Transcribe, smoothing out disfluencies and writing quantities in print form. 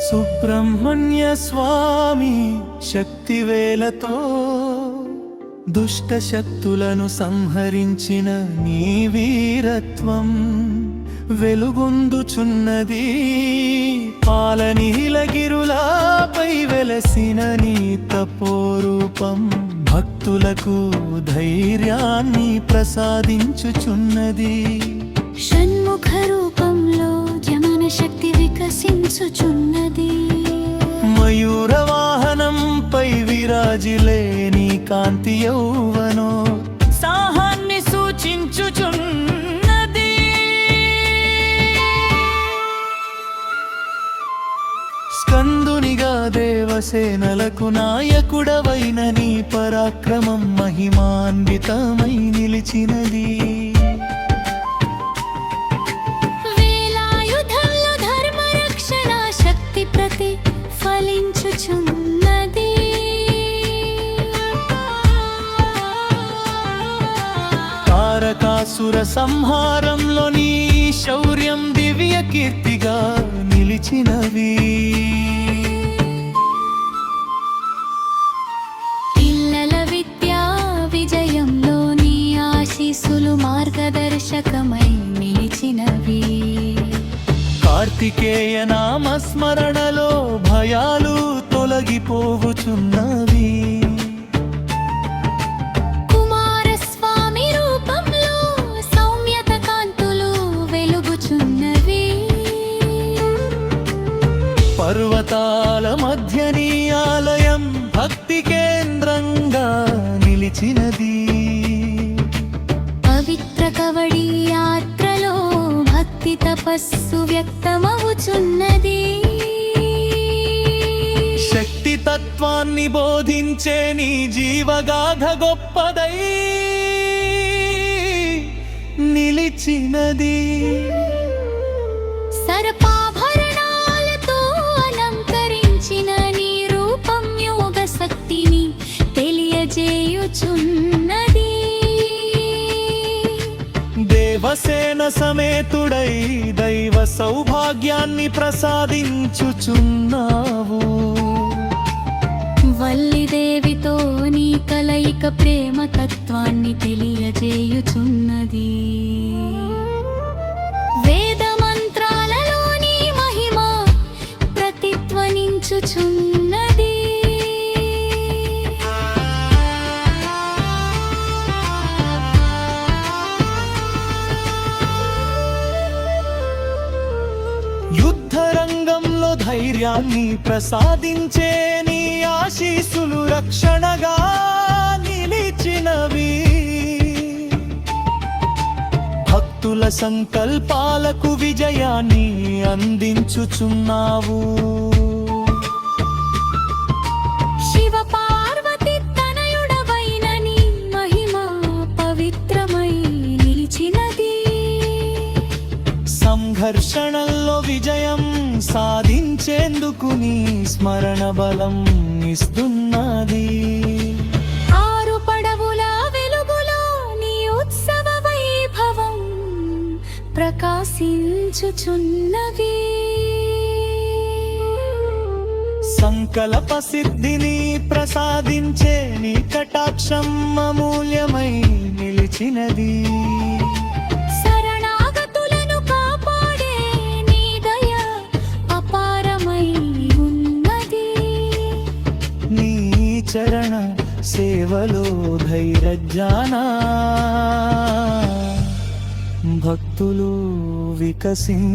సుబ్రహ్మణ్య స్వామి శక్తివేలతో దుష్ట శక్తులను సంహరించిన నీ వీరత్వం వెలుగొందుచున్నది. పాలనీలగిరులపై వెలసిన నీ తపోరూపం భక్తులకు ధైర్యాన్ని ప్రసాదించుచున్నది. షణ్ముఖ రూపంలో జ్ఞాన శక్తి వికసించుచున్నది. మయూర వాహనంపై విరాజిలే నీ కాంతి యౌవనో సాహాన్ని సూచించుచున్నది. స్కందునిగా దేవసేనలకు నాయకుడవైన నీ పరాక్రమం మహిమాన్వితమై నిలిచినది. వేలాయుధంలో ధర్మ రక్షణ శక్తి ప్రతిఫలించుచున్నది. తారకాసుర సంహారంలో నీ శౌర్యం దివ్య కీర్తిగా నిలిచినవి. పిల్లల విద్యా విజయంలో నీ ఆశీస్సులు మార్గదర్శకమై నిలిచినవి. కార్తికేయ నామస్మరణలో భయాలు తొలగిపోవుచున్నవి. కుమారస్వామి రూపంలో సౌమ్యత కాంతులు వెలుగుచున్నవి. పర్వతాల మధ్య నీ ఆలయం భక్తి కేంద్రంగా నిలిచినది. పవిత్ర కవడి యాత్రలో భక్తి తపస్సు వ్యక్తమవుచున్నది. శక్తి తత్వాన్ని బోధించే నీ జీవగాథ గొప్పదై నిలిచినది. సర్పాభరణాలతో అలంకరించిన నీ రూపం యోగ శక్తిని తెలియజేయుచున్నది. దేవసేన సమేతుడై దైవ సౌభాగ్యాన్ని ప్రసాదించుచున్నావు. వల్లిదేవితో నీ కలయిక ప్రేమ తత్వాన్ని తెలియజేయుచున్నది. వేద మంత్రాలలో నీ మహిమ ప్రతిధ్వనించుచున్నది. యుద్ధరంగంలో ధైర్యాన్ని ప్రసాదించే నీ ఆశీస్సులు రక్షణగా నిలిచినవి. భక్తుల సంకల్పాలకు విజయాన్ని అందించుచున్నావు. శివ పార్వతి తనయుడవైన నీ మహిమ పవిత్రమై నిలిచినది. సంఘర్షణల్లో విజయం సాధించేందుకు నీ స్మరణ బలం ఇస్తున్నది. ఆరు పడవుల వెలుగులో నీ ఉత్సవ వైభవం ప్రకాశించుచున్నవి. సంకల్ప సిద్ధిని ప్రసాదించే నీ కటాక్షం అమూల్యమై నిలిచినది. శరణాగతులను కాపాడే నీ దయ అపారమై ఉన్నది. నీ చరణ సేవలో ధైర్యజ్ఞాన భక్తులు వికసించుచున్నవి.